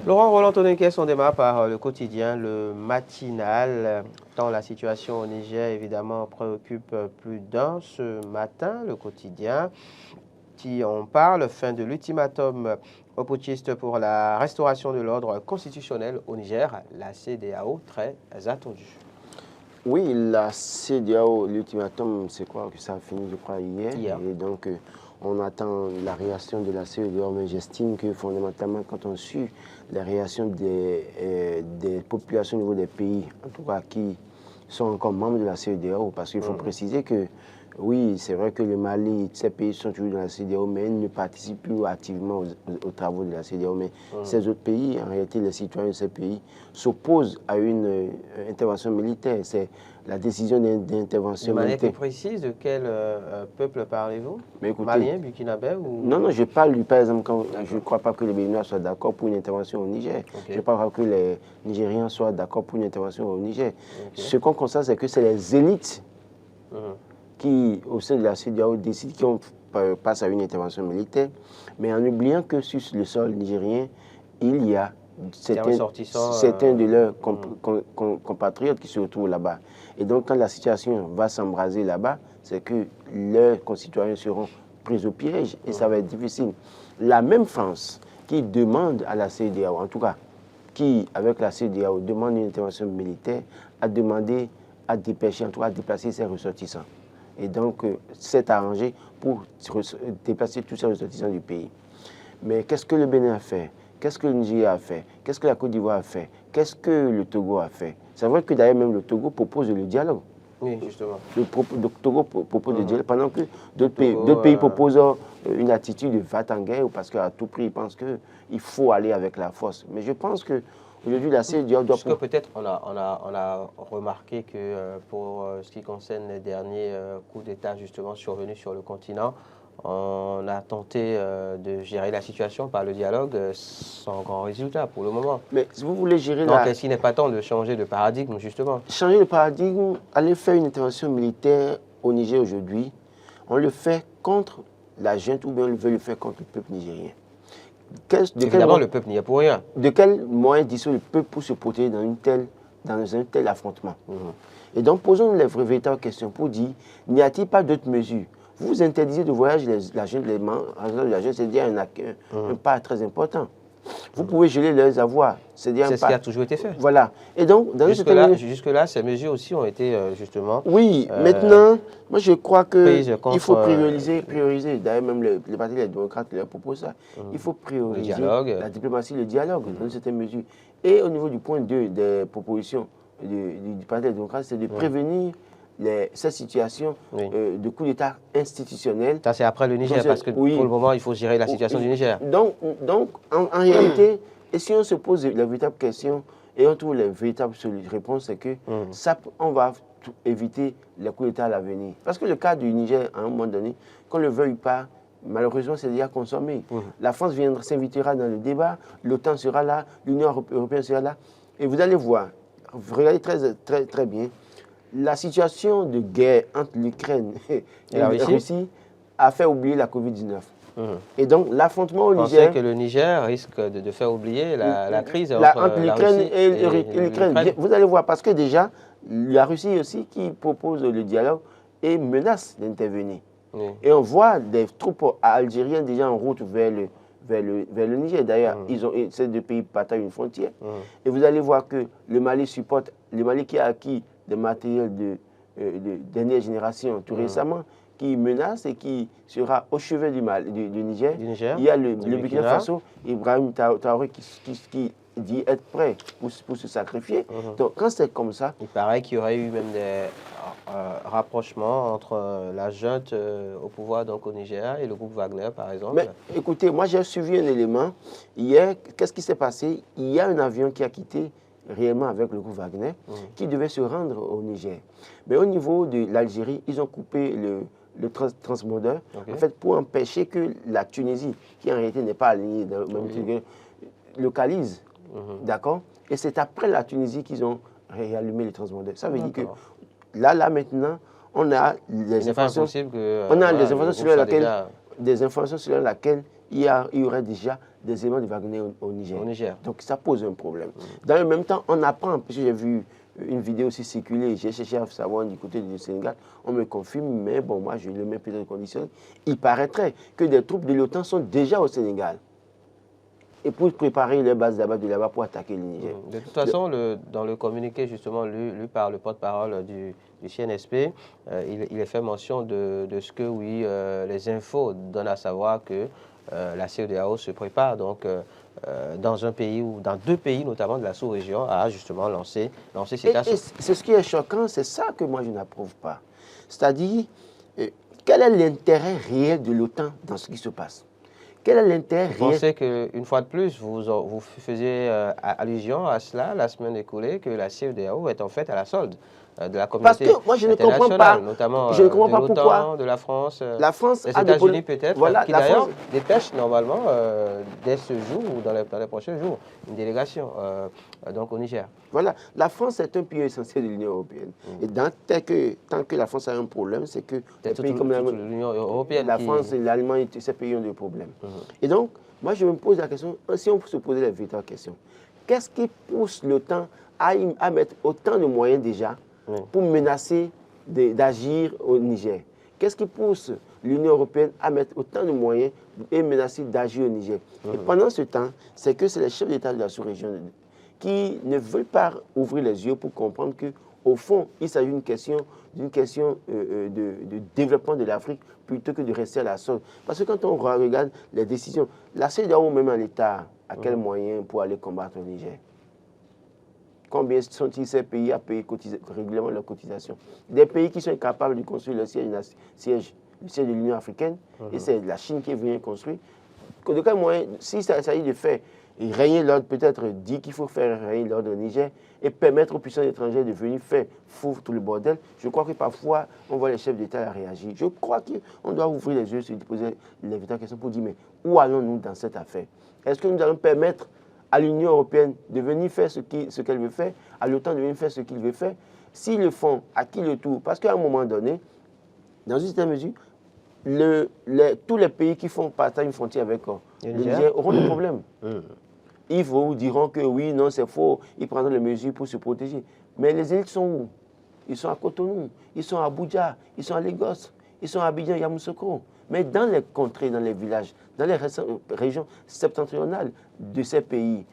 Laurent Roland Tonenquès, on démarre par le quotidien, le matinal, tant la situation au Niger évidemment préoccupe plus d'un ce matin, le quotidien, qui on parle, fin de l'ultimatum aux putschistes pour la restauration de l'ordre constitutionnel au Niger, la CEDEAO très attendue. Oui, la CEDEAO, l'ultimatum, c'est quoi que ça a fini, je crois, hier. Et donc, on attend la réaction de la CEDEAO, mais j'estime que fondamentalement, quand on suit la réaction des populations au niveau des pays, en tout cas qui sont encore membres de la CEDEAO, parce qu'il faut préciser que, oui, c'est vrai que le Mali, ces pays sont toujours dans la CEDEAO, mais ils ne participent plus activement aux travaux de la CEDEAO. Mais ces autres pays, en réalité, les citoyens de ces pays s'opposent à une intervention militaire. C'est la décision d'intervention militaire. De manière plus précise, de quel peuple parlez-vous? Malien, burkinabé ou... Non, je parle, par exemple, je ne crois pas que les Béninois soient d'accord pour une intervention au Niger. Je ne crois pas que les Nigériens soient d'accord pour une intervention au Niger. Ce qu'on constate, c'est que c'est les élites qui, au sein de la CEDEAO, décident qu'on passe à une intervention militaire, mais en oubliant que sur le sol nigérien, il y a certains de leurs compatriotes qui se retrouvent là-bas. Et donc, quand la situation va s'embraser là-bas, c'est que leurs concitoyens seront pris au piège et ça va être difficile. La même France qui demande à la CEDEAO, en tout cas, qui, avec la CEDEAO, demande une intervention militaire, a demandé à dépêcher, en tout cas, à déplacer ses ressortissants. Et donc, s'est arrangé pour déplacer tous ces ressortissants du pays. Mais qu'est-ce que le Bénin a fait? Qu'est-ce que le Nigeria a fait? Qu'est-ce que la Côte d'Ivoire a fait? Qu'est-ce que le Togo a fait? C'est vrai que d'ailleurs, même le Togo propose le dialogue. Oui, justement. Le Togo propose le dialogue, pendant que d'autres pays proposent une attitude de va en guerre, parce qu'à tout prix, ils pensent qu'il faut aller avec la force. Mais je pense que aujourd'hui, la CEDEAO doit... Parce que peut-être on a remarqué que pour ce qui concerne les derniers coups d'État justement survenus sur le continent, on a tenté de gérer la situation par le dialogue sans grand résultat pour le moment. Mais si vous voulez gérer donc, est-ce qu'il n'est pas temps de changer de paradigme justement? Changer de paradigme, aller faire une intervention militaire au Niger aujourd'hui, on le fait contre la junte ou bien on veut le faire contre le peuple nigérien. Évidemment, le peuple n'y est pour rien. De quel moyen dispose le peuple pour se protéger dans un tel affrontement? Et donc, posons les véritables questions pour dire, n'y a-t-il pas d'autres mesures? Vous interdisez de voyager la junte, les membres de la junte, c'est-à-dire un pas très important. Vous pouvez geler leurs avoirs. C'est ce qui a toujours été fait. Voilà. Et donc, jusque-là, ces mesures aussi ont été justement... Oui, maintenant, moi je crois qu'il faut prioriser. D'ailleurs, même le Parti des démocrates leur propose ça. Il faut prioriser la diplomatie, le dialogue dans certaines mesures. Et au niveau du point 2 des propositions du Parti des démocrates, c'est de prévenir cette situation de coup d'État institutionnel. Ça, c'est après le Niger, parce que pour le moment, il faut gérer la situation du Niger. Donc en réalité, et si on se pose la véritable question et on trouve les véritables réponses, c'est que on va éviter les coups d'État à l'avenir. Parce que le cas du Niger, à un moment donné, qu'on ne le veuille pas, malheureusement, c'est déjà consommé. La France s'invitera dans le débat, l'OTAN sera là, l'Union européenne sera là. Et vous allez voir, regardez très bien, la situation de guerre entre l'Ukraine et la Russie a fait oublier la Covid-19. Et donc, l'affrontement au Niger... Vous pensez que le Niger risque de faire oublier la crise entre l'Ukraine et l'Ukraine. Vous allez voir, parce que déjà, la Russie aussi qui propose le dialogue et menace d'intervenir. Et on voit des troupes algériennes déjà en route vers le Niger. D'ailleurs, ces deux pays partagent une frontière. Et vous allez voir que le Mali supporte, le Mali qui a acquis des matériels de dernière génération tout récemment, qui menace et qui sera au chevet du Niger. Il y a le Burkina Faso, Ibrahim Traoré qui dit être prêt pour se sacrifier. Donc quand c'est comme ça... Il paraît qu'il y aurait eu même des rapprochements entre la junte au pouvoir donc au Niger et le groupe Wagner par exemple. Mais écoutez, moi j'ai suivi un élément. Hier, qu'est-ce qui s'est passé? Il y a un avion qui a quitté réellement avec le groupe Wagner, qui devait se rendre au Niger. Mais au niveau de l'Algérie, ils ont coupé le transbordeur, en fait, pour empêcher que la Tunisie, qui en réalité n'est pas alignée dans le même truc, localise, d'accord? Et c'est après la Tunisie qu'ils ont réallumé les transbordeurs. Ça veut dire que là maintenant, on a des informations, des informations sur lesquelles il y aurait déjà des éléments de Wagner au Niger. Donc ça pose un problème. Dans le même temps, on apprend, parce que j'ai vu une vidéo aussi circuler, j'ai cherché à savoir du côté du Sénégal, on me confirme, mais bon, moi je le mets peut-être conditionnel. Il paraîtrait que des troupes de l'OTAN sont déjà au Sénégal. Et pour préparer les bases de là-bas pour attaquer le Niger. De toute façon, dans le communiqué justement lu par le porte-parole du CNSP, il est fait mention de ce que, oui, les infos donnent à savoir que la CEDEAO se prépare donc dans un pays ou dans 2 pays notamment de la sous-région à justement lancer cette assaut. C'est ce qui est choquant, c'est ça que moi je n'approuve pas. C'est-à-dire, quel est l'intérêt réel de l'OTAN dans ce qui se passe? Quel est l'intérêt réel? Vous pensez qu'une fois de plus, vous faisiez allusion à cela la semaine écoulée, que la CEDEAO est en fait à la solde de la communauté internationale? Parce que moi je ne comprends pas, notamment je ne comprends pas pourquoi de la France, des États-Unis peut-être, voilà, qui d'ailleurs dépêche normalement dès ce jour ou dans les prochains jours une délégation donc au Niger. Voilà, la France est un pays essentiel de l'Union européenne. Et tant que la France a un problème, c'est que les pays comme l'Union européenne, la France et l'Allemagne, ces pays ont des problèmes. Et donc, moi je me pose la question, si on peut se poser la véritable question, qu'est-ce qui pousse l'OTAN à mettre autant de moyens déjà pour menacer d'agir au Niger? Qu'est-ce qui pousse l'Union européenne à mettre autant de moyens et menacer d'agir au Niger? Et pendant ce temps, c'est que c'est les chefs d'État de la sous-région qui ne veulent pas ouvrir les yeux pour comprendre qu'au fond, il s'agit d'une question de développement de l'Afrique plutôt que de rester à la solde. Parce que quand on regarde les décisions, la CEDEAO même en l'État, à quels moyens pour aller combattre au Niger? Combien sont-ils ces pays à payer régulièrement leurs cotisations? Des pays qui sont incapables de construire le siège de l'Union africaine, et c'est la Chine qui est venue construire. De quel moyen, si ça s'agit de faire régner l'ordre, peut-être dit qu'il faut faire régner l'ordre au Niger et permettre aux puissances étrangères de venir faire foutre tout le bordel, je crois que parfois, on voit les chefs d'État réagir. Je crois qu'on doit ouvrir les yeux, se poser les véritables questions pour dire, mais où allons-nous dans cette affaire? Est-ce que nous allons permettre à l'Union européenne de venir faire ce qu'elle veut faire, à l'OTAN de venir faire ce qu'il veut faire? S'ils le font, à qui le tour? Parce qu'à un moment donné, dans une certaine mesure, tous les pays qui font partage une frontière avec le Niger auront des problèmes. Ils vous diront que oui, non, c'est faux, ils prendront les mesures pour se protéger. Mais les élites sont où? Ils sont à Cotonou, ils sont à Abuja, ils sont à Lagos, ils sont à Abidjan, Yamoussoukro. Mais dans les contrées, dans les villages, dans les régions septentrionales de ces pays,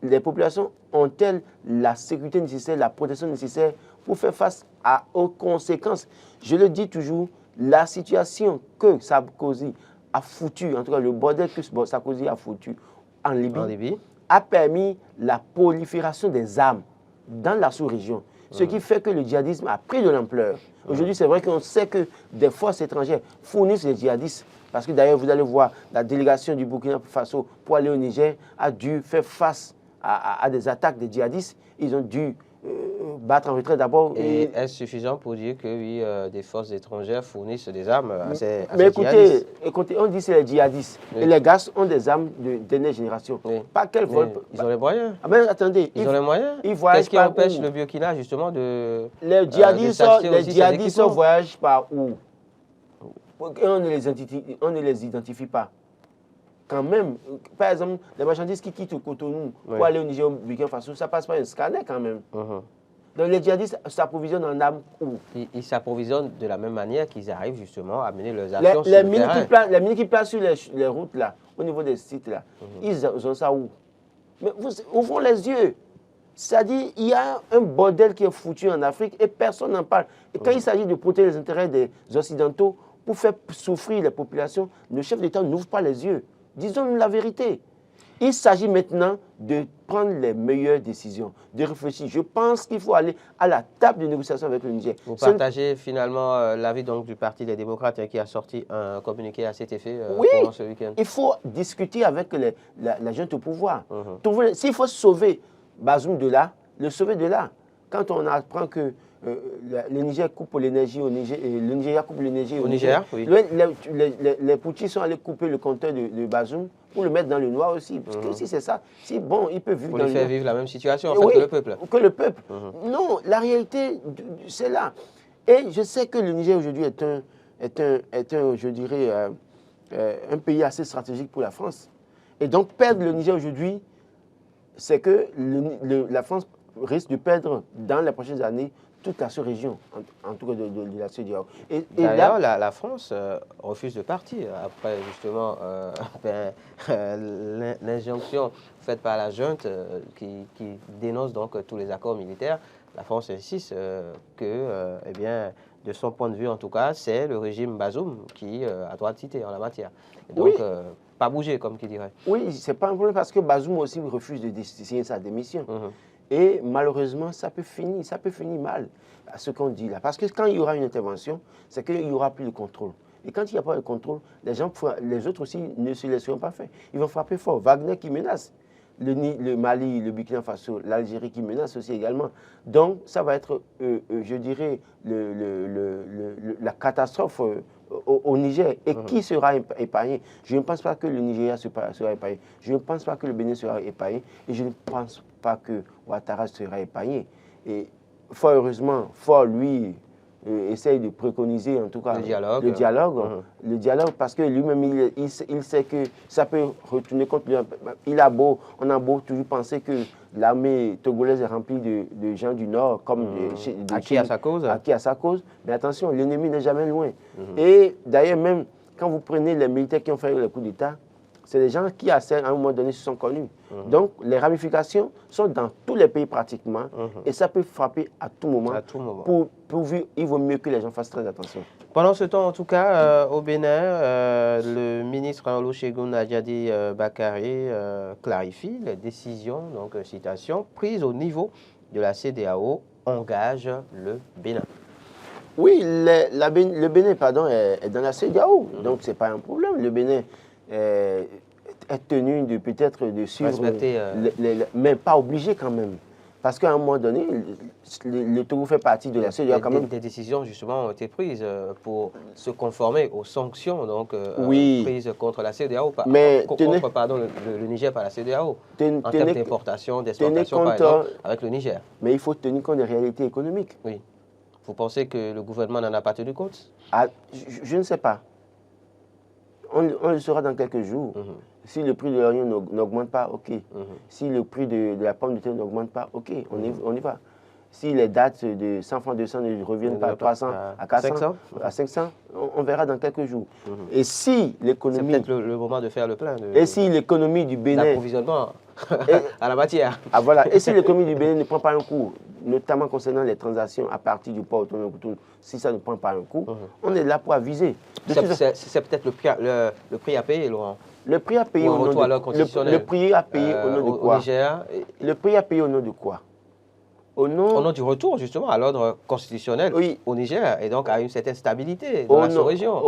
les populations ont-elles la sécurité nécessaire, la protection nécessaire pour faire face aux conséquences? Je le dis toujours, la situation que Sarkozy a foutu, en tout cas le bordel que Sarkozy a foutu en Libye, a permis la prolifération des armes dans la sous-région. Ce qui fait que le djihadisme a pris de l'ampleur. Aujourd'hui, c'est vrai qu'on sait que des forces étrangères fournissent les djihadistes. Parce que d'ailleurs, vous allez voir, la délégation du Burkina Faso pour aller au Niger a dû faire face à des attaques des djihadistes. Ils ont dû battre en retrait d'abord. Et est-ce suffisant pour dire que oui, des forces étrangères fournissent des armes à ces mais djihadistes? écoutez, on dit que c'est les djihadistes. Oui. Et les gars ont des armes de dernière génération. Oui. Pas quel vol. Ils ont les moyens. Ah ben attendez. Ils ont les moyens. Qu'est-ce qui empêche le Burkina justement de. Les djihadistes voyagent par où? On ne les identifie pas. Quand même, par exemple, les marchandises qui quittent Cotonou pour aller au Niger, au Burkina Faso, ça passe par un scanner quand même. Donc les djihadistes s'approvisionnent en armes où? Ils s'approvisionnent de la même manière qu'ils arrivent justement à mener leurs actions sur le terrain. Les mines qui placent sur les routes là, au niveau des sites là, ils ont ça où? Mais ouvrons les yeux. C'est-à-dire, il y a un bordel qui est foutu en Afrique et personne n'en parle. Et quand il s'agit de protéger les intérêts des Occidentaux pour faire souffrir les populations, le chef d'État n'ouvre pas les yeux. Disons-nous la vérité. Il s'agit maintenant de prendre les meilleures décisions, de réfléchir. Je pense qu'il faut aller à la table de négociation avec le Niger. Vous partagez finalement l'avis du Parti des démocrates qui a sorti un communiqué à cet effet pendant ce week-end. Il faut discuter avec la junte au pouvoir. S'il faut sauver Bazoum de là, le sauver de là. Quand on apprend que le Niger coupe l'énergie au Niger, et le Nigeria coupe l'énergie au Niger. Oui. Les putschistes sont allés couper le compteur de Bazoum pour le mettre dans le noir aussi. Parce que si c'est ça, si bon, il peut vivre pour lui faire vivre la même situation en fait, que le peuple. Que le peuple. Non, la réalité, c'est là. Et je sais que le Niger aujourd'hui est un je dirais, un pays assez stratégique pour la France. Et donc, perdre le Niger aujourd'hui, c'est que la France risque de perdre dans les prochaines années toute la sous-région, en tout cas de la CEDEAO. D'ailleurs, la France refuse de partir après justement l'injonction faite par la junte qui dénonce donc tous les accords militaires. La France insiste que, eh bien, de son point de vue en tout cas, c'est le régime Bazoum qui a droit de citer en la matière. Et donc, oui. Pas bouger, comme qui dirait. Oui, c'est pas un problème parce que Bazoum aussi refuse de signer sa démission. Et malheureusement, ça peut finir mal, à ce qu'on dit là. Parce que quand il y aura une intervention, c'est qu'il n'y aura plus de contrôle. Et quand il n'y a pas de contrôle, les autres aussi ne se laisseront pas faire. Ils vont frapper fort. Wagner qui menace, le Mali, le Burkina Faso, l'Algérie qui menace aussi également. Donc, ça va être, je dirais, la catastrophe au Niger. Et qui sera épargné? Je ne pense pas que le Nigeria sera épargné. Je ne pense pas que le Bénin sera épargné. Et je ne pense pas que Ouattara sera épargné. Et fort heureusement, lui, essaye de préconiser en tout cas le dialogue parce que lui-même il sait que ça peut retourner contre lui. On a beau toujours penser que l'armée togolaise est remplie de gens du Nord comme acquis à sa cause. Mais attention, l'ennemi n'est jamais loin. Et d'ailleurs même quand vous prenez les militaires qui ont fait le coup d'État, c'est des gens qui, à un moment donné, se sont connus. Donc, les ramifications sont dans tous les pays pratiquement. Et ça peut frapper à tout moment. Il vaut mieux que les gens fassent très attention. Pendant ce temps, en tout cas, au Bénin, le ministre Olusegun Ajadi Bakari clarifie les décisions, donc citation, prises au niveau de la CEDEAO engagent le Bénin. Oui, le Bénin est dans la CEDEAO. Donc, ce n'est pas un problème. Le Bénin est tenu de suivre, mais pas obligé quand même. Parce qu'à un moment donné, le Togo fait partie de la CEDEAO quand même. Des décisions justement ont été prises pour se conformer aux sanctions donc, prises contre la CEDEAO, contre le Niger par la CEDEAO, en termes d'importation, d'exportation par exemple, avec le Niger. Mais il faut tenir compte des réalités économiques. Oui. Vous pensez que le gouvernement n'en a pas tenu compte? Je ne sais pas. On le saura dans quelques jours. Si le prix de l'oignon n'augmente pas, ok. Si le prix de la pomme de terre n'augmente pas, ok, on y va. Si les dates de 100 francs 200 ne reviennent pas à 300, à 400, à 500, on verra dans quelques jours. Et si l'économie... C'est peut-être le moment de faire le plein. Et si l'économie du Bénin... L'approvisionnement à la matière. Voilà. Et si l'économie du Bénin ne prend pas un coup, notamment concernant les transactions à partir du port autonome, si ça ne prend pas un coup, on est là pour aviser. C'est peut-être le prix à payer, Laurent. Le prix à payer au nom de quoi? Le prix à payer au nom de quoi? Le prix à payer au nom de quoi? Au nom du retour, justement, à l'ordre constitutionnel au Niger, et donc à une certaine stabilité dans la sous-région.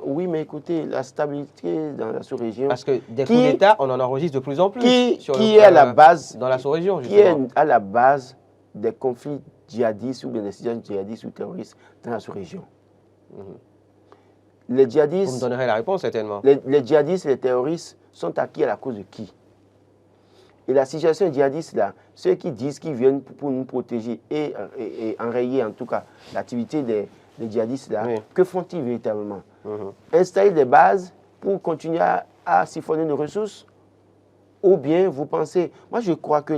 Oui, mais écoutez, la stabilité dans la sous-région... Parce que des coups d'État, on en enregistre de plus en plus. Qui est à la base... Dans la sous-région, justement. Qui est à la base des conflits djihadistes ou des situations djihadistes ou terroristes dans la sous-région? Les djihadistes... Vous me donnerez la réponse, certainement. Les djihadistes et les terroristes sont acquis à la cause de qui? Et la situation djihadiste, là, ceux qui disent qu'ils viennent pour nous protéger et enrayer, en tout cas, l'activité des djihadistes, là, que font-ils véritablement? Installer des bases pour continuer à siphonner nos ressources? Ou bien vous pensez... Moi, je crois que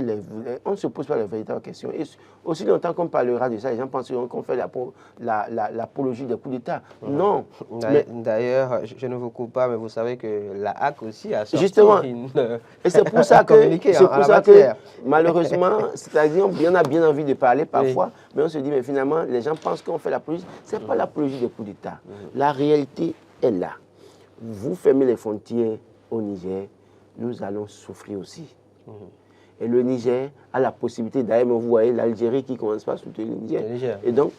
on ne se pose pas la véritable question. Et aussi longtemps qu'on parlera de ça, les gens penseront qu'on fait l'apologie des coups d'État. Non. D'ailleurs, je ne vous coupe pas, mais vous savez que la HAC aussi a sorti et c'est pour ça que malheureusement, c'est-à-dire on a bien envie de parler parfois, mais on se dit, mais finalement, les gens pensent qu'on fait l'apologie. Ce n'est pas l'apologie des coups d'État. La réalité est là. Vous fermez les frontières au Niger, nous allons souffrir aussi. Et le Niger a la possibilité, d'ailleurs, vous voyez l'Algérie qui ne commence pas à soutenir le Niger. Et donc,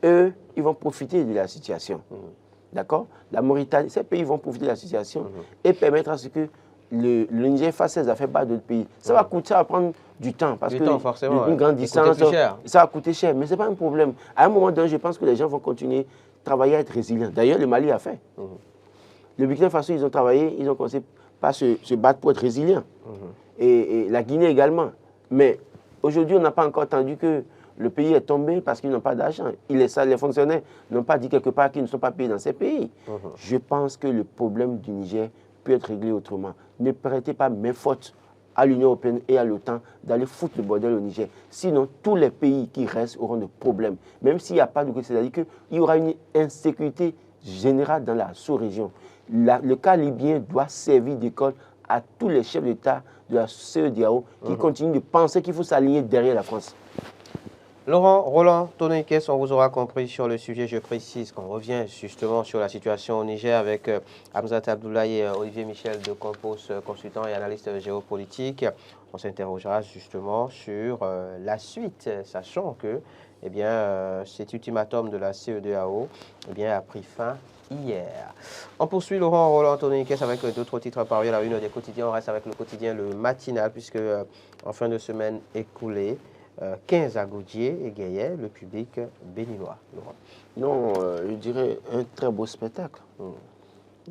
eux, ils vont profiter de la situation. D'accord? La Mauritanie, ces pays vont profiter de la situation et permettre à ce que le Niger fasse ses affaires par d'autres pays. Ça va prendre du temps, parce que une grande distance, ça va coûter cher, mais ce n'est pas un problème. À un moment donné, je pense que les gens vont continuer à travailler à être résilients. D'ailleurs, le Mali a fait. Le Burkina Faso, ils ont travaillé, ils ont commencé par se battre pour être résilients. Et la Guinée également. Mais aujourd'hui, on n'a pas encore entendu que Le pays est tombé parce qu'ils n'ont pas d'argent. Les fonctionnaires n'ont pas dit quelque part qu'ils ne sont pas payés dans ces pays. Je pense que le problème du Niger peut être réglé autrement. Ne prêtez pas mes fautes à l'Union européenne et à l'OTAN d'aller foutre le bordel au Niger. Sinon, tous les pays qui restent auront des problèmes. Même s'il n'y a pas de... C'est-à-dire qu'il y aura une insécurité générale dans la sous-région. Le cas libyen doit servir d'école à tous les chefs d'État de la CEDEAO qui continuent de penser qu'il faut s'aligner derrière la France. Laurent, Roland, Tononiquet, on vous aura compris sur le sujet. Je précise qu'on revient justement sur la situation au Niger avec Hamzat Abdoulaye et Olivier Michel de Compos, consultant et analyste géopolitique. On s'interrogera justement sur la suite, sachant que cet ultimatum de la CEDEAO a pris fin hier. On poursuit Laurent, Roland, Tononiquet avec d'autres titres parus à la une des quotidiens. On reste avec le quotidien Le Matinal, puisque en fin de semaine écoulée, 15 agodiers égayaient le public béninois. Non, je dirais un très beau spectacle.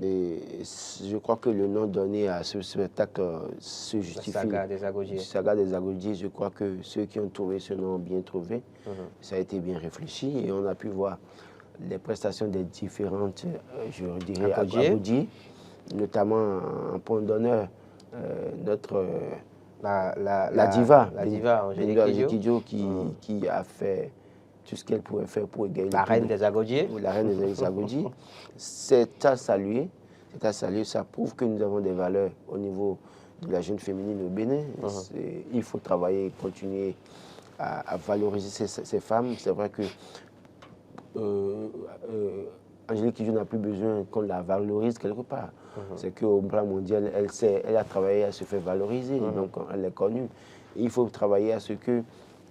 Et je crois que le nom donné à ce spectacle se justifie. La saga des agodiers. Saga des agodiers, je crois que ceux qui ont trouvé ce nom ont bien trouvé. Ça a été bien réfléchi et on a pu voir les prestations des différentes, je dirais, agodiers, notamment en point d'honneur notre... La diva, Angélique Kidjo, qui a fait tout ce qu'elle pouvait faire pour égayer la reine des agodiers. La reine des agodiers. C'est à saluer. Ça prouve que nous avons des valeurs au niveau de la jeune féminine au Bénin. Il faut travailler, continuer à valoriser ces femmes. C'est vrai que Angélique Kidjo n'a plus besoin qu'on la valorise quelque part. C'est qu'au plan mondial, elle a travaillé à se faire valoriser, donc elle est connue. Et il faut travailler à ce que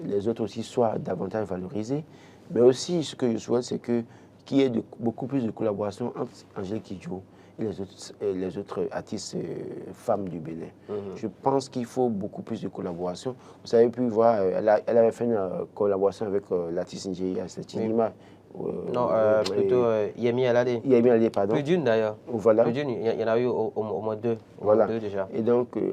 les autres aussi soient davantage valorisés. Mais aussi, ce que je souhaite, c'est qu'il y ait beaucoup plus de collaboration entre Angélique Kidjo et les autres artistes femmes du Bénin. Je pense qu'il faut beaucoup plus de collaboration. Vous avez pu voir, elle avait fait une collaboration avec l'artiste nigérien, c'est Chinima. Non, plutôt Yemi Alade. Yemi Alade, pardon. Plus d'une d'ailleurs. Voilà. Plus d'une, il y en a eu au moins deux. Voilà. Deux déjà. Et donc, je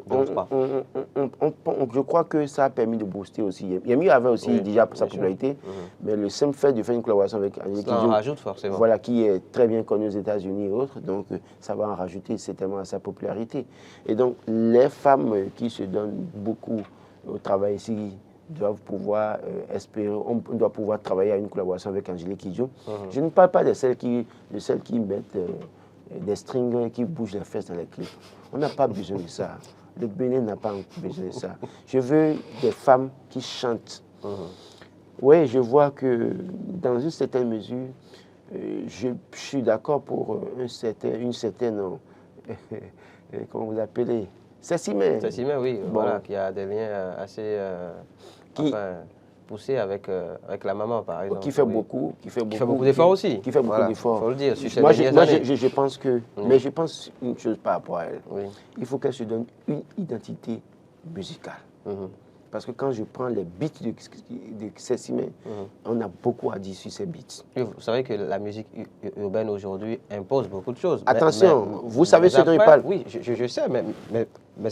crois que ça a permis de booster aussi. Yemi avait aussi déjà sa popularité, mais le simple fait de faire une collaboration avec Angélique Kidjo, ça en rajoute forcément. Voilà, qui est très bien connu aux États-Unis et autres, donc ça va en rajouter certainement à sa popularité. Et donc, les femmes qui se donnent beaucoup au travail ici, doivent pouvoir espérer, on doit pouvoir travailler à une collaboration avec Angélique Kidjo. Je ne parle pas de celles qui mettent des strings qui bougent les fesses dans les clips. On n'a pas besoin de ça. Le Bénin n'a pas besoin de ça. Je veux des femmes qui chantent. Oui, je vois que dans une certaine mesure, je suis d'accord pour une certaine comment vous appelez? Cécimé. Cécimé, oui, bon. Voilà, qui a des liens assez poussés avec la maman, par exemple. Qui fait beaucoup d'efforts aussi. Qui fait beaucoup d'efforts. Il faut le dire. Moi, je pense que, mais je pense une chose par rapport à elle. Il faut qu'elle se donne une identité musicale. Parce que quand je prends les beats de Cécimé, on a beaucoup à dire sur ces beats. Vous savez que la musique urbaine aujourd'hui impose beaucoup de choses. Attention, vous savez ce dont il parle. Oui, je sais, mais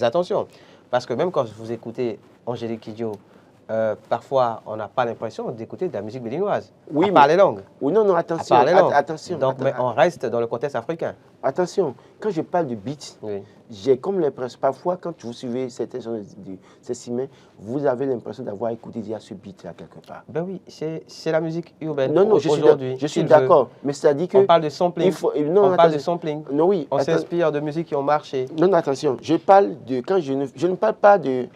attention. Parce que même quand vous écoutez Angélique Kidjo, parfois on n'a pas l'impression d'écouter de la musique béninoise. Oui, à part les langues. Oui, non, attention. Attention. Donc, mais on reste dans le contexte africain. Attention, quand je parle de beats, j'ai comme l'impression, parfois quand vous suivez certaines choses de Cécimé, vous avez l'impression d'avoir écouté déjà ce beat-là quelque part. Ben oui, c'est la musique urbaine. Non, je suis d'accord. Mais c'est-à-dire que... On parle de sampling. On parle de sampling. Non, oui. On s'inspire de musiques qui ont marché. Non, attention. Je parle de... Quand je ne parle pas de...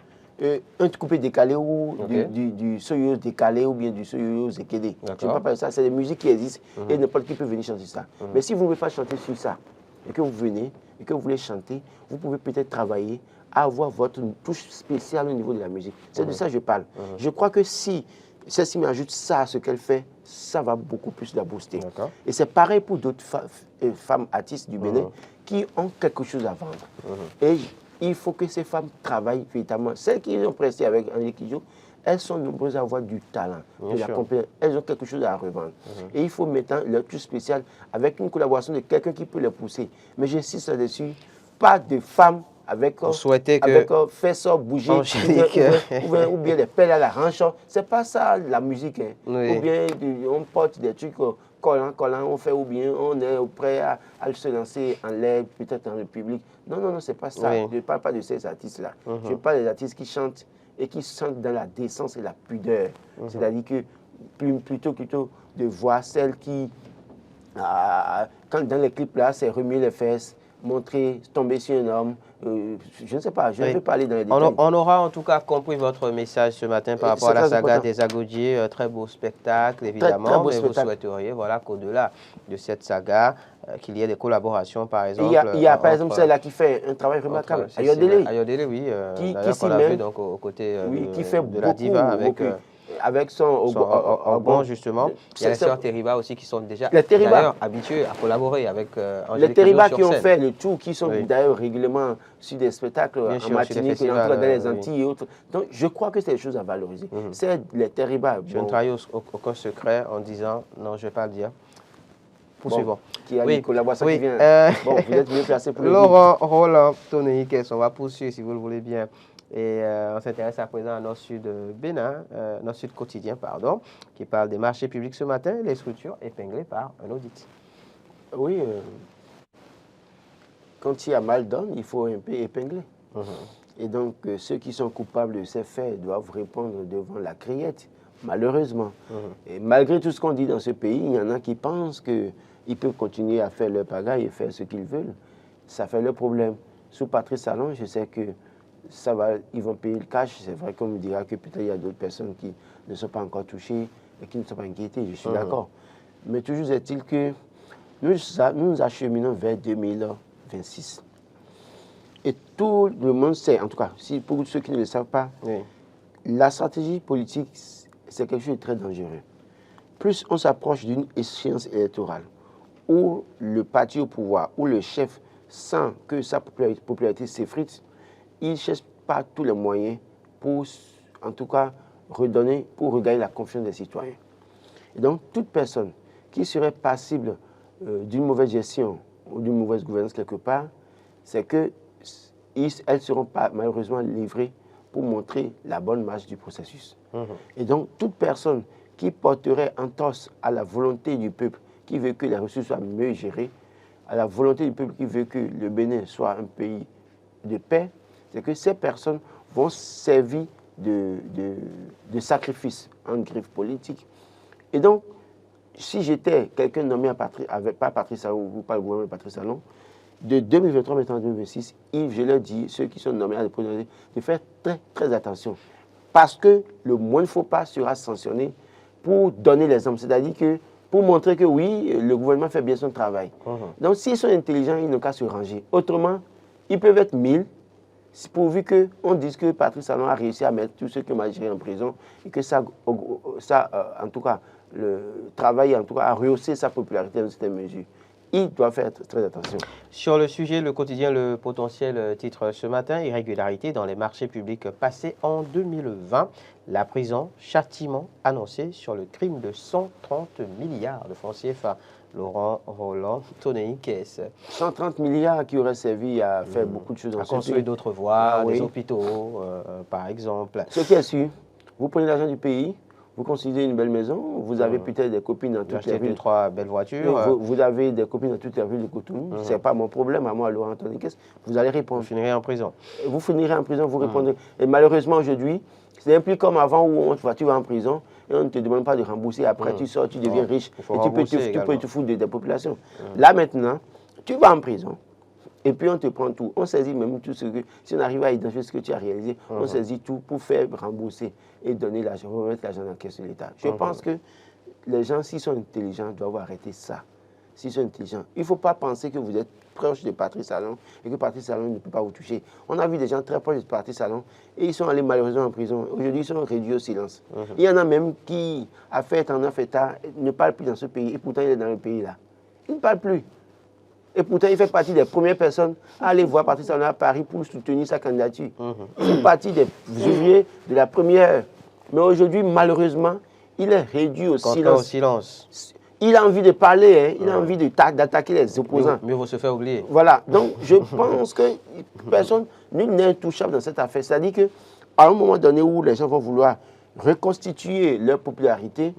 un coupé décalé ou du soyo décalé ou bien du soyo zékédé. Je ne parle pas de ça, c'est des musiques qui existent et n'importe qui peut venir chanter ça. Mais si vous ne voulez pas chanter sur ça et que vous venez et que vous voulez chanter, vous pouvez peut-être travailler à avoir votre touche spéciale au niveau de la musique. C'est de ça que je parle. Je crois que si Cécimé ajoute ça à ce qu'elle fait, ça va beaucoup plus la booster. Et c'est pareil pour d'autres femmes artistes du Bénin qui ont quelque chose à vendre. Et il faut que ces femmes travaillent véritablement. Celles qui ont presté avec Angélique Kidjo, elles sont nombreuses à avoir du talent, elles ont quelque chose à revendre. Et il faut mettre leur touche spéciale avec une collaboration de quelqu'un qui peut les pousser. Mais j'insiste là-dessus, pas de femmes avec, vous souhaitez que avec faire ça bouger, ou bien des pelles à la hanche. C'est pas ça la musique. Hein. Oui. Ou bien on porte des trucs collants, on fait, ou bien on est prêt à se lancer en l'air, peut-être dans le public. Non, non, non, c'est pas ça. Oui. Je ne parle pas de ces artistes-là. Je parle des artistes qui chantent et qui chantent dans la décence et la pudeur. C'est-à-dire que plutôt de voir celles qui, quand dans les clips là, c'est remuer les fesses, montrer, tomber sur un homme. Je ne sais pas, je ne vais pas aller dans les détails. On aura en tout cas compris votre message ce matin par rapport à la saga des Agodiers. Très beau spectacle, évidemment, très beau mais spectacle. Vous souhaiteriez voilà, qu'au-delà de cette saga, qu'il y ait des collaborations, par exemple. Il y a par exemple celle-là qui fait un travail remarquable. Ayodele, oui. D'ailleurs, qu'on a vu donc, aux côtés qui fait de la diva avec son Ogbon, justement. Il y a les sœurs Teriba aussi qui sont déjà habituées à collaborer avec les Teriba qui ont fait le tour, qui sont d'ailleurs régulièrement sur des spectacles en Martinique, dans les Antilles et autres. Donc je crois que c'est des choses à valoriser. C'est les Teriba. Je ne trahis aucun secret en disant, non, je ne vais pas le dire. Poursuivons. Qui a une collaboration qui vient. Bon, vous êtes mieux placé pour le dire. Laurent Roland, Tony Kess, on va poursuivre si vous le voulez bien. Et on s'intéresse à présent à Nord-Sud Bénin, Nord-Sud Quotidien, pardon, qui parle des marchés publics ce matin, les structures épinglées par un audit. Oui, quand il y a mal donné, il faut un peu épingler. Et donc, ceux qui sont coupables de ces faits doivent répondre devant la criette, malheureusement. Et malgré tout ce qu'on dit dans ce pays, il y en a qui pensent qu'ils peuvent continuer à faire leur pagaille et faire ce qu'ils veulent. Ça fait le problème. Sous Patrice Talon, je sais que ils vont payer le cash. C'est vrai qu'on me dira que peut-être il y a d'autres personnes qui ne sont pas encore touchées et qui ne sont pas inquiétées. Je suis d'accord. Mais toujours est-il que nous acheminons vers 2026. Et tout le monde sait, en tout cas, pour ceux qui ne le savent pas, la stratégie politique, c'est quelque chose de très dangereux. Plus on s'approche d'une échéance électorale où le parti au pouvoir, où le chef sent que sa popularité s'effrite, il ne cherche pas tous les moyens pour, en tout cas, regagner la confiance des citoyens. Et donc, toute personne qui serait passible d'une mauvaise gestion ou d'une mauvaise gouvernance quelque part, c'est qu'elles ne seront pas malheureusement livrées pour montrer la bonne marche du processus. Et donc, toute personne qui porterait entorse à la volonté du peuple, qui veut que les ressources soient mieux gérées, à la volonté du peuple qui veut que le Bénin soit un pays de paix, c'est que ces personnes vont servir de sacrifice en griffe politique. Et donc, si j'étais quelqu'un nommé pas Patrice Talon ou pas le gouvernement de Patrice Talon, de 2023 maintenant en 2026, je leur dis, ceux qui sont nommés à la présidence, de faire très, très attention. Parce que le moindre faux pas sera sanctionné pour donner l'exemple. C'est-à-dire que pour montrer que oui, le gouvernement fait bien son travail. Donc, s'ils sont intelligents, ils n'ont qu'à se ranger. Autrement, ils peuvent être 1000, pourvu qu'on dise que Patrice Talon a réussi à mettre tous ceux qui ont magistrat en prison et que ça en tout cas, le travail, en tout cas, a rehaussé sa popularité dans certaines mesures. Il doit faire très attention. Sur le sujet, le quotidien Le Potentiel titre ce matin, irrégularité dans les marchés publics passés en 2020. La prison, châtiment annoncé sur le crime de 130 milliards de francs CFA. Laurent Roland, Tony Kess. 130 milliards qui auraient servi à faire beaucoup de choses dans ce pays. À construire d'autres voies, des hôpitaux, par exemple. Ce qui est sûr, vous prenez l'argent du pays, vous construisez une belle maison, vous avez peut-être des copines dans toutes les villes. 2-3 belles voitures. Vous avez des copines dans toutes les villes de Cotonou. Ce n'est pas mon problème à moi, Laurent Tony Kess. Vous allez répondre. Vous finirez en prison. Vous finirez en prison, vous répondrez. Et malheureusement, aujourd'hui, ce n'est plus comme avant où tu vas en prison et on ne te demande pas de rembourser. Après, tu sors, tu deviens riche et tu peux te foutre des populations. Là, maintenant, tu vas en prison. Et puis on te prend tout. On saisit même tout ce que... Si on arrive à identifier ce que tu as réalisé, on saisit tout pour faire rembourser et donner l'argent, remettre l'argent dans la caisse de l'État. Je pense que les gens, s'ils sont intelligents, doivent arrêter ça. S'ils sont intelligents. Il ne faut pas penser que vous êtes proche de Patrice Talon et que Patrice Talon ne peut pas vous toucher. On a vu des gens très proches de Patrice Talon et ils sont allés malheureusement en prison. Aujourd'hui, ils sont réduits au silence. Il y en a même qui, à fait en état, ne parlent plus dans ce pays et pourtant il est dans le pays là. Il ne parle plus. Et pourtant, il fait partie des premières personnes à aller voir Patrice Talon à Paris pour soutenir sa candidature. Il fait partie des ouvriers de la première heure. Mais aujourd'hui, malheureusement, il est réduit au silence. il a envie de parler, hein, il a envie d'attaquer les opposants. Mieux vaut se faire oublier. Voilà, donc je pense que personne, nul n'est intouchable dans cette affaire. C'est-à-dire qu'à un moment donné où les gens vont vouloir reconstituer leur popularité,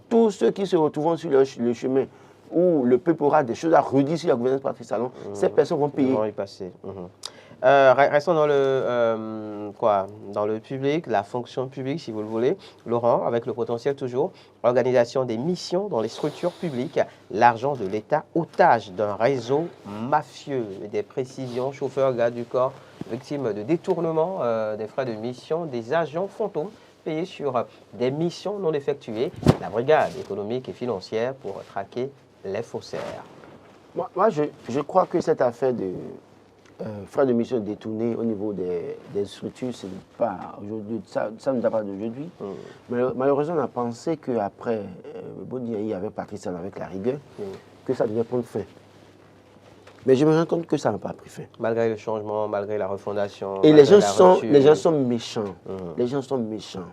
tous ceux qui se retrouveront sur le chemin où le peuple aura des choses à redire sur la gouvernance Patrice Talon, ces personnes vont payer. Ils vont y passer. Restons dans dans le public, la fonction publique, si vous le voulez. Laurent, avec le potentiel toujours, organisation des missions dans les structures publiques, l'argent de l'État otage d'un réseau mafieux. Des précisions, chauffeurs, garde du corps, victimes de détournement des frais de mission, des agents fantômes payés sur des missions non effectuées, la brigade économique et financière pour traquer les faussaires. Moi je crois que cette affaire de frais de mission détournés au niveau des structures, ce n'est pas aujourd'hui, ça ne date pas d'aujourd'hui. Malheureusement, on a pensé qu'après Boni avec Patrice Talon, avec la rigueur, que ça devait prendre fin. Mais je me rends compte que ça n'a pas pris fin. Malgré le changement, malgré la refondation. Et les gens sont méchants. Les gens sont méchants.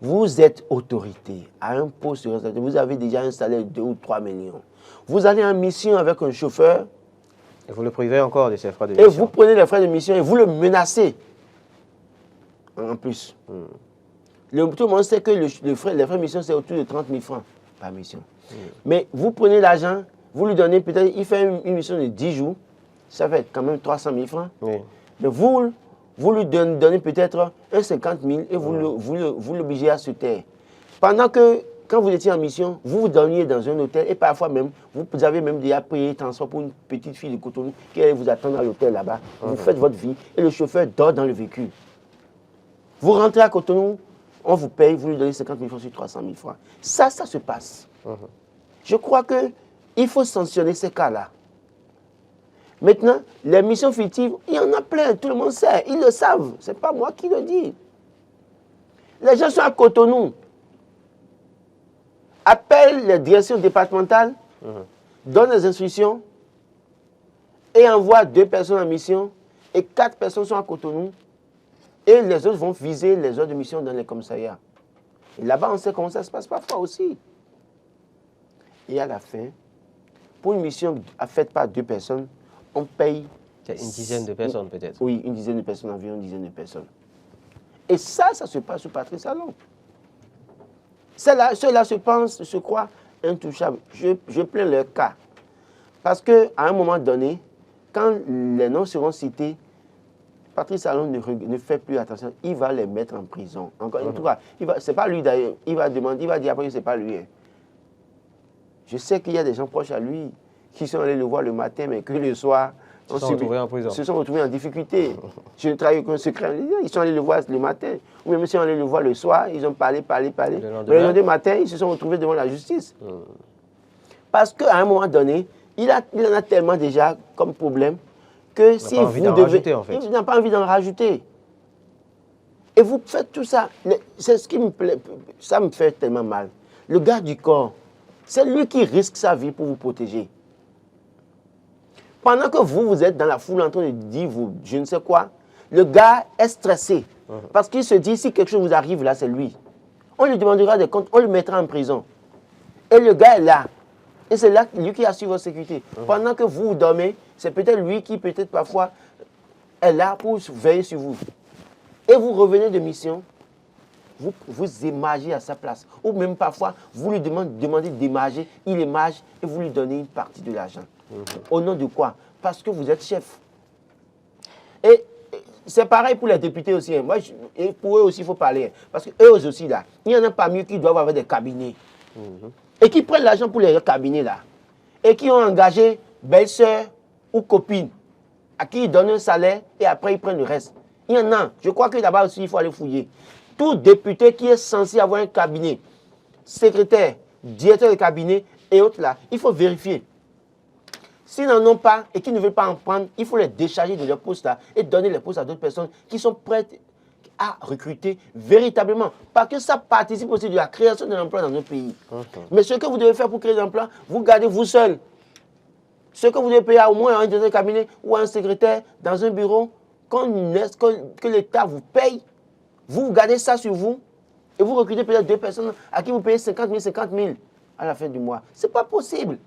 Vous êtes autorité à un poste de responsabilité. Vous avez déjà installé 2 ou 3 millions. Vous allez en mission avec un chauffeur. Et vous le privez encore de ses frais de mission. Et vous prenez les frais de mission et vous le menacez. En plus. Tout le monde sait que les frais de mission, c'est autour de 30 000 francs par mission. Mais vous prenez l'argent, vous lui donnez peut-être, il fait une mission de 10 jours, ça fait quand même 300 000 francs. Mais vous lui donnez peut-être 50 000 et vous l'obligez à se taire. Pendant que, quand vous étiez en mission, vous dormiez dans un hôtel et parfois même, vous avez même déjà payé transport pour une petite fille de Cotonou qui allait vous attendre à l'hôtel là-bas. Vous faites votre vie et le chauffeur dort dans le véhicule. Vous rentrez à Cotonou, on vous paye, vous lui donnez 50 000 francs sur 300 000 francs. Ça se passe. Je crois qu'il faut sanctionner ces cas-là. Maintenant, les missions fictives, il y en a plein, tout le monde sait, ils le savent. Ce n'est pas moi qui le dis. Les gens sont à Cotonou. Appellent les directions départementales, donnent les instructions et envoient 2 personnes en mission et 4 personnes sont à Cotonou et les autres vont viser les autres missions dans les commissariats. Et là-bas, on sait comment ça se passe parfois aussi. Et à la fin, pour une mission faite par 2 personnes, on paye... Une dizaine de personnes peut-être. Oui, une dizaine de personnes, environ une dizaine de personnes. Et ça se passe sous Patrice Talon. Ceux-là se croient intouchables. Je plains leur cas. Parce qu'à un moment donné, quand les noms seront cités, Patrice Talon ne fait plus attention. Il va les mettre en prison. Encore une fois, ce n'est pas lui d'ailleurs. Il va dire après que ce n'est pas lui. Je sais qu'il y a des gens proches à lui qui sont allés le voir le matin, mais que le soir, se sont retrouvés en difficulté. Je travaille avec un secret. Ils sont allés le voir le matin. Ou même s'ils sont allés le voir le soir, ils ont parlé. Le lendemain matin, ils se sont retrouvés devant la justice. Parce qu'à un moment donné, il en a tellement déjà comme problème que si vous devez... Il n'a pas envie d'en rajouter. Et vous faites tout ça. C'est ce qui me plaît. Ça me fait tellement mal. Le garde du corps, c'est lui qui risque sa vie pour vous protéger. Pendant que vous êtes dans la foule en train de dire je ne sais quoi, le gars est stressé. Parce qu'il se dit, si quelque chose vous arrive là, c'est lui. On lui demandera des comptes, on le mettra en prison. Et le gars est là. Et c'est là lui qui assure votre sécurité. Pendant que vous dormez, c'est peut-être lui qui peut-être parfois est là pour veiller sur vous. Et vous revenez de mission, vous émagez à sa place. Ou même parfois, vous lui demandez d'émager, il émage et vous lui donnez une partie de l'argent. Au nom de quoi? Parce que vous êtes chef. Et c'est pareil pour les députés aussi. Et pour eux aussi, il faut parler. Parce qu'eux aussi, là, il y en a parmi eux qui doivent avoir des cabinets. Et qui prennent l'argent pour les cabinets, là. Et qui ont engagé belle-sœur ou copine, à qui ils donnent un salaire et après ils prennent le reste. Il y en a. Je crois que là-bas aussi, il faut aller fouiller. Tout député qui est censé avoir un cabinet, secrétaire, directeur de cabinet et autres là, il faut vérifier. S'ils n'en ont pas et qu'ils ne veulent pas en prendre, il faut les décharger de leur poste là et donner les postes à d'autres personnes qui sont prêtes à recruter véritablement. Parce que ça participe aussi de la création de l'emploi dans notre pays. Mais ce que vous devez faire pour créer des emplois, vous gardez vous seul. Ce que vous devez payer au moins à un directeur de cabinet ou à un secrétaire dans un bureau, que l'État vous paye, vous gardez ça sur vous et vous recrutez peut-être 2 personnes à qui vous payez 50 000, 50 000. à la fin du mois. Ce n'est pas possible.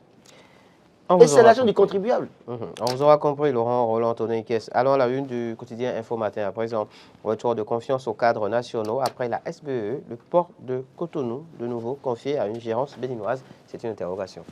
Et c'est l'argent du contribuable. On vous aura compris, Laurent Roland-Antonin Kess. Allons à la une du quotidien Info Matin. À présent, retour de confiance aux cadres nationaux. Après la SBE, le port de Cotonou, de nouveau confié à une gérance béninoise. C'est une interrogation.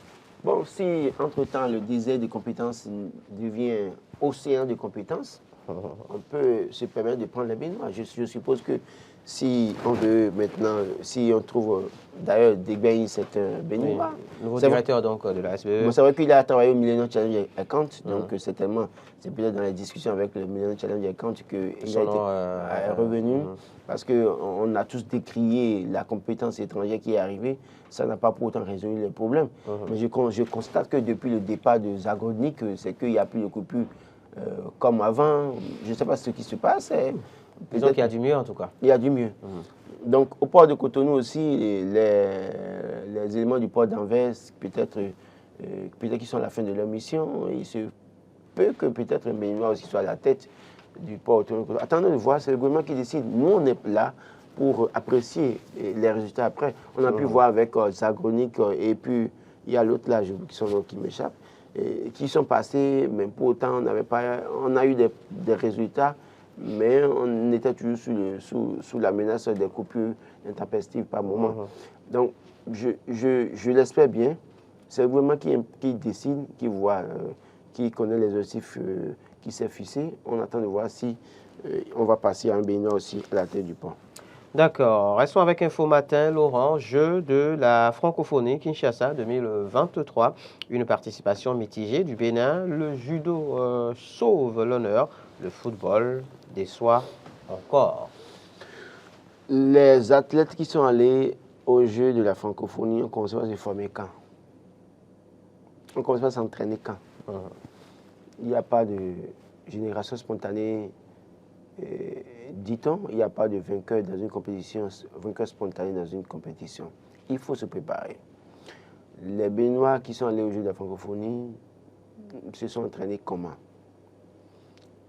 Bon, si entre-temps le désert de compétences devient océan de compétences, on peut se permettre de prendre les Béninois. Je suppose que si on veut maintenant, si on trouve, d'ailleurs, Degbein, c'est un Béninois. Oui, nouveau directeur donc de la SBE. Bon, c'est vrai qu'il a travaillé au Millennium Challenge Account, donc certainement, c'est peut-être dans les discussions avec le Millennium Challenge Account qu'il est revenu, parce qu'on a tous décrié la compétence étrangère qui est arrivée, ça n'a pas pour autant résolu les problèmes. Mais je constate que depuis le départ de Zagodnik, c'est qu'il n'y a plus de coupure comme avant. Je ne sais pas ce qui se passe. Disons qu'il y a du mieux en tout cas. Il y a du mieux. Donc au port de Cotonou aussi, les éléments du port d'Anvers, peut-être qu'ils sont à la fin de leur mission. Il se peut que peut-être un Béninois aussi soit à la tête du port autonome. Attendons de voir, c'est le gouvernement qui décide. Nous, on est là pour apprécier les résultats après. On a pu voir avec Zagronik et puis il y a l'autre là, qui sont qui m'échappent, qui sont passés, mais pour autant, on a eu des résultats, mais on était toujours sous la menace des coupures intempestives par moment. Donc, je l'espère bien. C'est le gouvernement qui décide, qui voit, qui connaît les objectifs qui s'est fixé. On attend de voir si on va passer à un Bénin aussi à la tête du pont. D'accord. Restons avec Info Matin, Laurent. Jeu de la francophonie Kinshasa 2023. Une participation mitigée du Bénin. Le judo sauve l'honneur. Le football déçoit encore. Les athlètes qui sont allés au jeu de la francophonie ont commencé à se former quand? On commence à s'entraîner quand? Il n'y a pas de génération spontanée, dit-on. Il n'y a pas de vainqueur dans une compétition, vainqueur spontané dans une compétition. Il faut se préparer. Les Béninois qui sont allés au jeu de la francophonie se sont entraînés comment?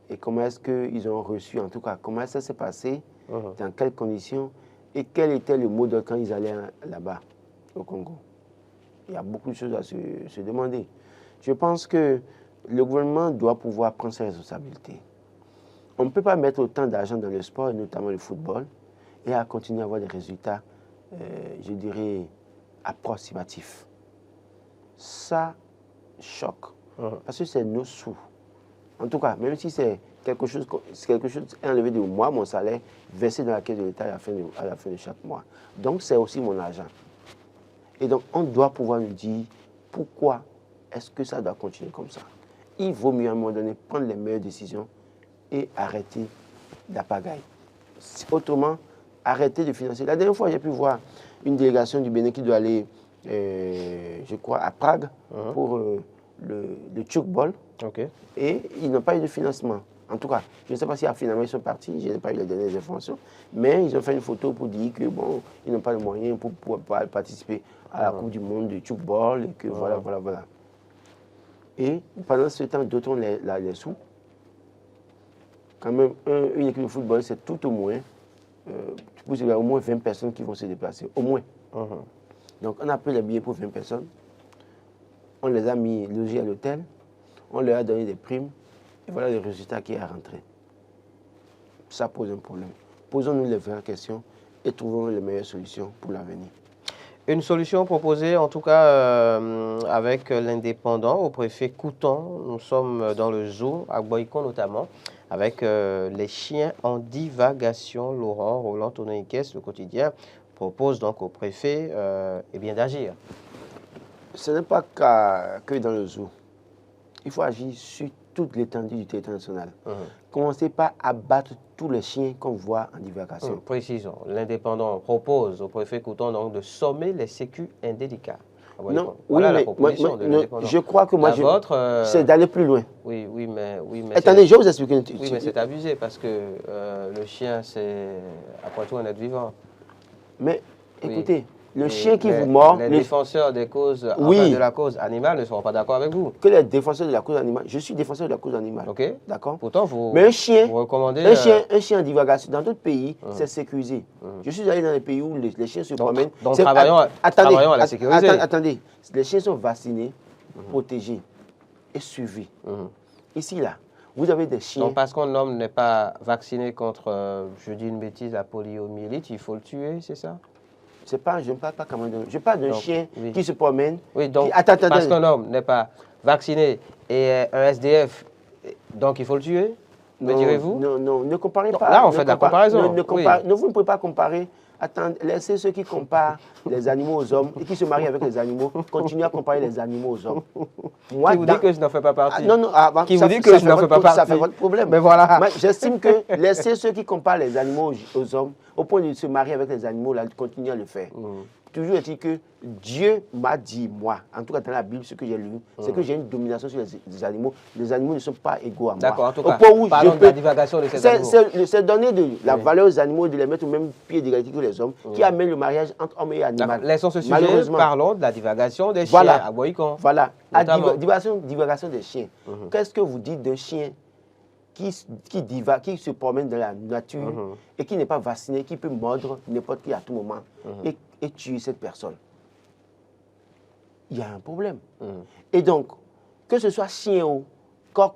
Et comment est-ce qu'ils ont reçu, en tout cas, comment ça s'est passé, dans quelles conditions, et quel était le mot d'ordre quand ils allaient là-bas, au Congo? Il y a beaucoup de choses à se demander. Je pense que le gouvernement doit pouvoir prendre ses responsabilités. On ne peut pas mettre autant d'argent dans le sport, notamment le football, et à continuer à avoir des résultats, je dirais, approximatifs. Ça choque, parce que c'est nos sous. En tout cas, même si c'est quelque chose enlevé de moi, mon salaire, versé dans la caisse de l'État à la fin de chaque mois. Donc, c'est aussi mon argent. Et donc, on doit pouvoir nous dire pourquoi est-ce que ça doit continuer comme ça. Il vaut mieux à un moment donné prendre les meilleures décisions et arrêter la pagaille. Autrement, arrêter de financer. La dernière fois, j'ai pu voir une délégation du Bénin qui doit aller, je crois, à Prague pour le tchoukbol. Et ils n'ont pas eu de financement. En tout cas, je ne sais pas si finalement ils sont partis, je n'ai pas eu les dernières informations, mais ils ont fait une photo pour dire que bon, ils n'ont pas de moyens pour pouvoir participer à la Coupe du Monde de tchoukbol et que voilà. Et pendant ce temps, d'autres ont les sous. Quand même, une équipe de football, c'est tout au moins, il y a au moins 20 personnes qui vont se déplacer, au moins. Donc, on a pris les billets pour 20 personnes, on les a mis logés à l'hôtel, on leur a donné des primes, et voilà le résultat qui est rentré. Ça pose un problème. Posons-nous les vraies questions et trouvons les meilleures solutions pour l'avenir. Une solution proposée, en tout cas, avec l'indépendant au préfet Couton. Nous sommes dans le zoo, à Boycon notamment, avec les chiens en divagation. Laurent Roland-Antonin Kess, le quotidien, propose donc au préfet d'agir. Ce n'est pas que dans le zoo. Il faut agir sur toute l'étendue du territoire national. Commencez par abattre tous les chiens qu'on voit en divagation. Précisons, l'indépendant propose au préfet Couton donc de sommer les sécus indélicats. Non, voilà la proposition de l'indépendant. Je crois que moi, c'est d'aller plus loin. Oui, mais attendez, je vais vous expliquer. Oui, mais c'est abusé parce que le chien, c'est après tout un être vivant. Mais écoutez, Le chien qui vous mord... Les défenseurs des causes, oui. de la cause animale ne seront pas d'accord avec vous. Que les défenseurs de la cause animale... Je suis défenseur de la cause animale. OK. D'accord. Pourtant, vous, mais un chien, vous recommandez... Un chien en divagation, dans d'autres pays, c'est sécurisé. Je suis allé dans des pays où les chiens se promènent... Donc, travaillons à la sécurité. Attendez. Les chiens sont vaccinés, protégés et suivis. Ici, là, vous avez des chiens... Donc, parce qu'un homme n'est pas vacciné contre, je dis une bêtise, la poliomyélite, il faut le tuer, c'est ça? Je ne parle pas comme un... Je parle d'un chien qui se promène... Oui, donc, parce qu'un homme n'est pas vacciné et un SDF, donc il faut le tuer, me direz-vous? Non, ne comparez pas. Là, on fait de la comparaison. Vous ne pouvez pas comparer. Attendez, laissez ceux qui comparent les animaux aux hommes et qui se marient avec les animaux, continuer à comparer les animaux aux hommes. Moi, qui vous dit que je n'en fais pas partie? Qui vous dit que je n'en fais pas partie? Ça fait votre problème. Mais voilà. J'estime que laissez ceux qui comparent les animaux aux hommes, au point de se marier avec les animaux, là, continuer à le faire. Toujours est-il que Dieu m'a dit, moi, en tout cas dans la Bible, ce que j'ai lu, c'est que j'ai une domination sur les animaux. Les animaux ne sont pas égaux à moi. D'accord, en tout cas, parlons de la divagation de ces animaux. C'est donner de la valeur aux animaux, de les mettre au même pied d'égalité que les hommes, qui amène le mariage entre homme et animal. Laissons ce sujet, parlons de la divagation des chiens à Boycon. Voilà, la divagation des chiens. Qu'est-ce que vous dites d'un chien qui se promène dans la nature et qui n'est pas vacciné, qui peut mordre n'importe qui à tout moment et tuer cette personne? Il y a un problème. Et donc, que ce soit chien ou coq,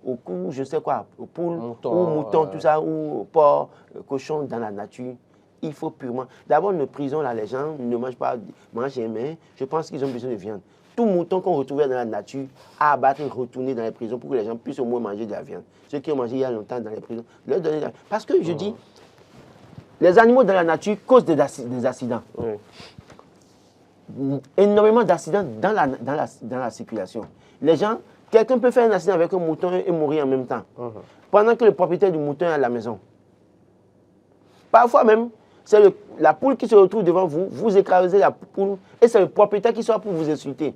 ou cou, je sais quoi, ou poule, ou mouton, tout ça, ou porc, cochon dans la nature, il faut purement... D'abord, nos prisons, là, les gens ne mangent pas, mangent jamais. Je pense qu'ils ont besoin de viande. Tout mouton qu'on retrouvait dans la nature à abattre et retourner dans les prisons pour que les gens puissent au moins manger de la viande. Ceux qui ont mangé il y a longtemps dans les prisons, leur donner de la... Parce que je dis, les animaux dans la nature causent des accidents. Énormément d'accidents dans la circulation. Les gens, quelqu'un peut faire un accident avec un mouton et mourir en même temps. Pendant que le propriétaire du mouton est à la maison. Parfois même, c'est la poule qui se retrouve devant vous, vous écrasez la poule et c'est le propriétaire qui sort pour vous insulter.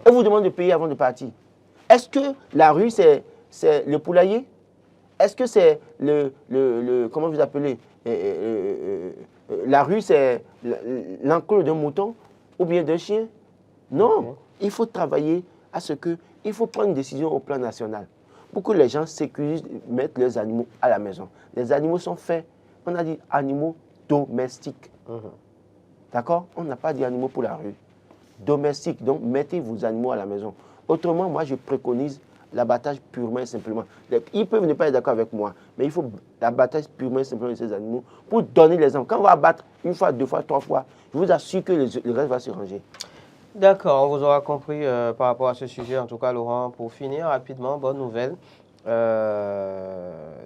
Et vous demande de payer avant de partir. Est-ce que la rue, c'est le poulailler? Est-ce que c'est comment vous appelez la rue, c'est l'enclos d'un mouton ou bien d'un chien? Non, il faut travailler à ce que, il faut prendre une décision au plan national pour que les gens sécurisent, mettent leurs animaux à la maison. Les animaux sont faits, on a dit animaux domestiques. D'accord? On n'a pas dit animaux pour la rue. Domestiques, donc mettez vos animaux à la maison. Autrement, moi je préconise l'abattage purement et simplement. Ils peuvent ne pas être d'accord avec moi, mais il faut l'abattage purement et simplement de ces animaux pour donner l'exemple. Quand on va abattre une fois, deux fois, trois fois, je vous assure que le reste va se ranger. D'accord, on vous aura compris par rapport à ce sujet. En tout cas, Laurent, pour finir rapidement, bonne nouvelle.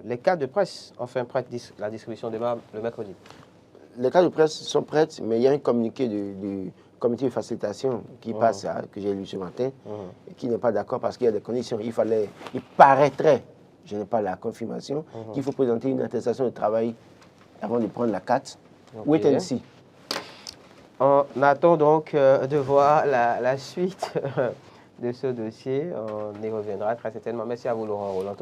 Les cartes de presse, enfin, prêtes la distribution des marbres le mercredi. Les cartes de presse sont prêtes, mais il y a un communiqué du comité de facilitation qui passe, que j'ai lu ce matin, et qui n'est pas d'accord parce qu'il y a des conditions. Il paraîtrait, je n'ai pas la confirmation, qu'il faut présenter une attestation de travail avant de prendre la carte. Wait and see. On attend donc de voir la suite de ce dossier. On y reviendra très certainement. Merci à vous, Laurent Roland.